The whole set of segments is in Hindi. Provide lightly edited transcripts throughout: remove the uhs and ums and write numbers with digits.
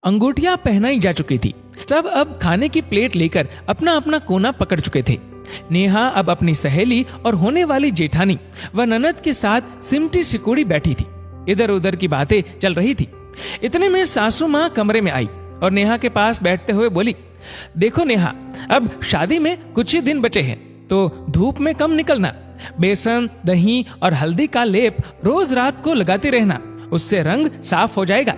अंगूठियां पहनाई जा चुकी थी। सब अब खाने की प्लेट लेकर अपना अपना कोना पकड़ चुके थे। नेहा अब अपनी सहेली और होने वाली जेठानी व ननद के साथ सिमटी सिकुड़ी बैठी थी। इधर उधर की बातें चल रही थी। इतने में सासू माँ कमरे में आई और नेहा के पास बैठते हुए बोली, देखो नेहा, अब शादी में कुछ ही दिन बचे हैं, तो धूप में कम निकलना। बेसन, दही और हल्दी का लेप रोज रात को लगाते रहना, उससे रंग साफ हो जाएगा।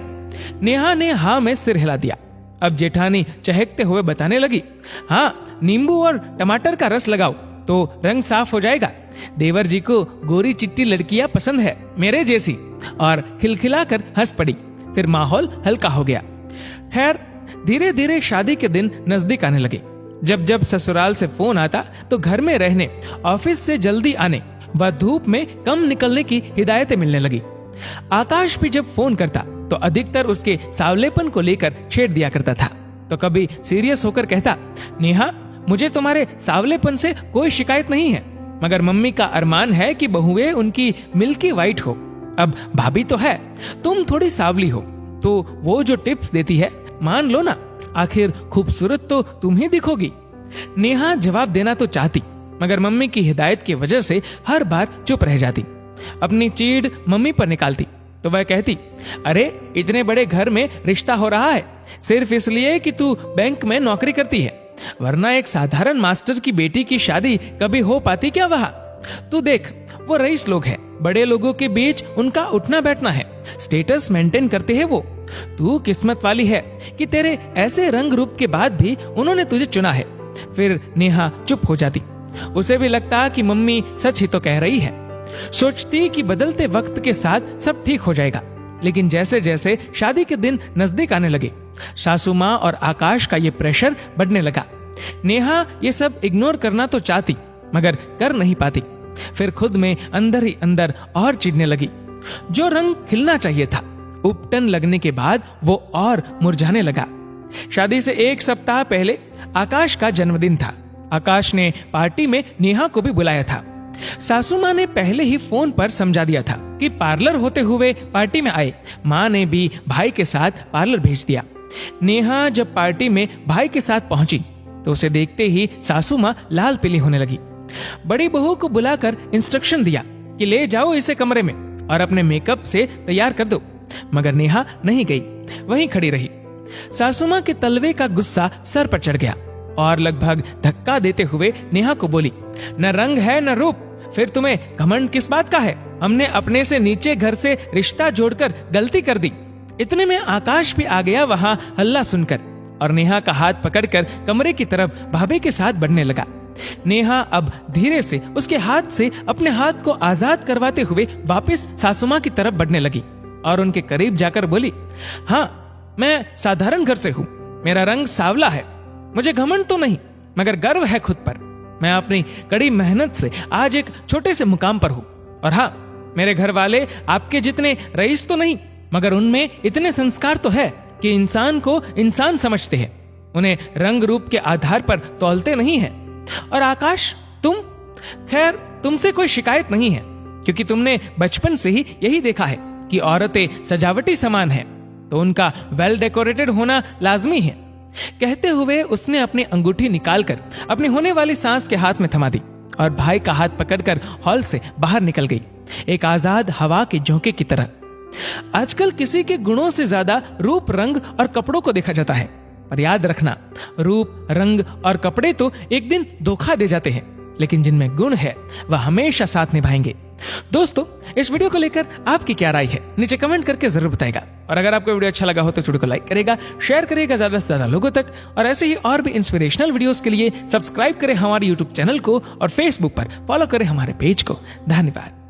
नेहा ने हाँ में सिर हिला दिया। अब जेठानी चहकते हुए बताने लगी, हाँ, नींबू और टमाटर का रस लगाओ तो रंग साफ हो जाएगा। देवर जी को गोरी चिट्टी लड़कियां पसंद है, मेरे जैसी। और खिलखिलाकर हंस पड़ी। फिर माहौल हल्का हो गया। खैर, धीरे धीरे शादी के दिन नजदीक आने लगे। जब जब ससुराल से फोन आता तो घर में रहने, ऑफिस से जल्दी आने व धूप में कम निकलने की हिदायतें मिलने लगी। आकाश भी जब फोन करता तो अधिकतर उसके सावलेपन को लेकर छेड़ दिया करता था। तो कभी सीरियस होकर कहता, नेहा, मुझे तुम्हारे सावलेपन से कोई शिकायत नहीं है, मगर मम्मी का अरमान है कि बहुएं उनकी मिल्की वाइट हो। अब भाभी तो है, तुम थोड़ी सावली हो, तो वो जो टिप्स देती है मान लो ना, आखिर खूबसूरत तो तुम ही दिखोगी। नेहा जवाब देना तो चाहती, मगर मम्मी की हिदायत की वजह से हर बार चुप रह जाती। अपनी चीड़ मम्मी पर निकालती तो वह कहती, अरे इतने बड़े घर में रिश्ता हो रहा है सिर्फ इसलिए कि तू बैंक में नौकरी करती है, वरना एक साधारण मास्टर की बेटी की शादी कभी हो पाती क्या वहां? तू देख, वो रईस लोग हैं, बड़े लोगों के बीच उनका उठना बैठना है, स्टेटस मेंटेन करते हैं वो। तू किस्मत वाली है कि तेरे ऐसे रंग रूप के बाद भी उन्होंने तुझे चुना है। फिर नेहा चुप हो जाती। उसे भी लगता कि मम्मी सच ही तो कह रही है। सोचती कि बदलते वक्त के साथ सब ठीक हो जाएगा। लेकिन जैसे जैसे शादी के दिन नजदीक आने लगे, सासू माँ और आकाश का ये प्रेशर बढ़ने लगा। नेहा ये सब इग्नोर करना तो चाहती, मगर कर नहीं पाती। फिर खुद में अंदर ही अंदर और चिढ़ने लगी। जो रंग खिलना चाहिए था, उपटन लगने के बाद वो और मुरझाने लगा। शादी से एक सप्ताह पहले आकाश का जन्मदिन था। आकाश ने पार्टी में नेहा को भी बुलाया था। सासू माँ ने पहले ही फोन पर समझा दिया था कि पार्लर होते हुए पार्टी में आए। माँ ने भी भाई के साथ पार्लर भेज दिया। नेहा जब पार्टी में भाई के साथ पहुंची तो उसे देखते ही सासू माँ लाल पीली होने लगी। बड़ी बहू को बुलाकर इंस्ट्रक्शन दिया कि ले जाओ इसे कमरे में और अपने मेकअप से तैयार कर दो, मगर नेहा नहीं गई, वहीं खड़ी रही। सासू माँ के तलवे का गुस्सा सर पर चढ़ गया और लगभग धक्का देते हुए नेहा को बोली, न रंग है न रूप, फिर तुम्हें घमंड किस बात का है? हमने अपने से नीचे घर से रिश्ता जोड़कर गलती कर दी। इतने में आकाश भी आ गया वहां हल्ला सुनकर और नेहा का हाथ पकड़कर कमरे की तरफ भाभी के साथ बढ़ने लगा। नेहा अब धीरे से उसके हाथ से अपने हाथ को आजाद करवाते हुए वापस सासू माँ की तरफ बढ़ने लगी और उनके करीब जाकर बोली, हाँ, मैं साधारण घर से हूँ, मेरा रंग सावला है, मुझे घमंड तो नहीं, मगर गर्व है खुद पर। मैं अपनी कड़ी मेहनत से आज एक छोटे से मुकाम पर हूँ। और हाँ, मेरे घर वाले आपके जितने रईस तो नहीं, मगर उनमें इतने संस्कार तो है कि इंसान को इंसान समझते हैं, उन्हें रंग रूप के आधार पर तौलते नहीं हैं। और आकाश, तुम, खैर तुमसे कोई शिकायत नहीं है, क्योंकि तुमने बचपन से ही यही देखा है कि औरतें सजावटी सामान हैं, तो उनका वेल डेकोरेटेड होना लाजमी है। कहते हुए उसने अपनी अंगूठी निकालकर अपनी होने वाली सास के हाथ में थमा दी और भाई का हाथ पकड़कर हॉल से बाहर निकल गई, एक आजाद हवा के झोंके की तरह। आजकल किसी के गुणों से ज्यादा रूप, रंग और कपड़ों को देखा जाता है, पर याद रखना, रूप, रंग और कपड़े तो एक दिन धोखा दे जाते हैं, लेकिन जिनमें गुण है वह हमेशा साथ निभाएंगे। दोस्तों, इस वीडियो को लेकर आपकी क्या राय है, नीचे कमेंट करके जरूर बताएगा। और अगर आपको वीडियो अच्छा लगा हो तो वीडियो को लाइक करेगा, शेयर करेगा ज्यादा से ज्यादा लोगों तक। और ऐसे ही और भी इंस्पिरेशनल वीडियोस के लिए सब्सक्राइब करें हमारे यूट्यूब चैनल को और फेसबुक पर फॉलो करें हमारे पेज को। धन्यवाद।